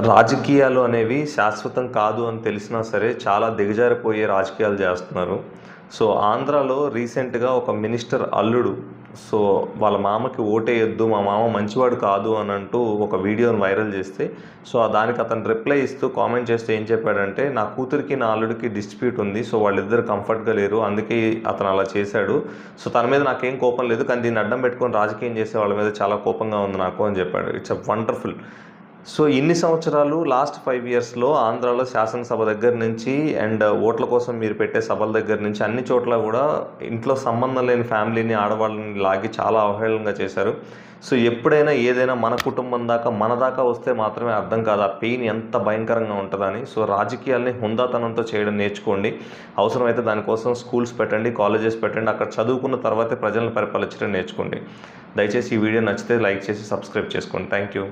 రాజకీయాలు అనేవి శాశ్వతం కాదు అని తెలిసినా సరే చాలా దిగజారిపోయే రాజకీయాలు చేస్తున్నారు. సో, ఆంధ్రాలో రీసెంట్‌గా ఒక మినిస్టర్ అల్లుడు వాళ్ళ మామకి ఓటేయొద్దు, మా మామ మంచివాడు కాదు అనంటూ ఒక వీడియోని వైరల్ చేస్తే, దానికి అతను రిప్లై ఇస్తూ కామెంట్ చేస్తూ ఏం చెప్పాడంటే, నా కూతురికి, నా అల్లుడికి డిస్ప్యూట్ ఉంది. వాళ్ళిద్దరు కంఫర్ట్‌గా లేరు. అందుకే అతను అలా చేశాడు. తన మీద నాకేం కోపం లేదు. కానీ దీన్ని అడ్డం పెట్టుకొని రాజకీయం చేసే వాళ్ళ మీద చాలా కోపంగా ఉంది నాకు అని చెప్పాడు. It's wonderful. ఇన్ని సంవత్సరాలు లాస్ట్ 5 ఇయర్స్‌లో ఆంధ్రాలో శాసనసభ దగ్గర నుంచి ఓట్ల కోసం మీరు పెట్టే సభల దగ్గర నుంచి అన్ని చోట్ల కూడా ఇంట్లో సంబంధం లేని ఫ్యామిలీని, ఆడవాళ్ళని లాగి చాలా అవహేళనగా చేశారు. ఎప్పుడైనా ఏదైనా మన కుటుంబం దాకా, మన దాకా వస్తే మాత్రమే అర్థం కాదు ఆ పెయిన్ ఎంత భయంకరంగా ఉంటదని. రాజకీయాల్ని హుందాతనంతో చేయడం నేర్చుకోండి. అవసరమైతే దానికోసం స్కూల్స్ పెట్టండి, కాలేజెస్ పెట్టండి. అక్కడ చదువుకున్న తర్వాతే ప్రజలను పరిపాలించడం నేర్చుకోండి. దయచేసి ఈ వీడియో నచ్చితే లైక్ చేసి సబ్స్క్రైబ్ చేసుకోండి. Thank you.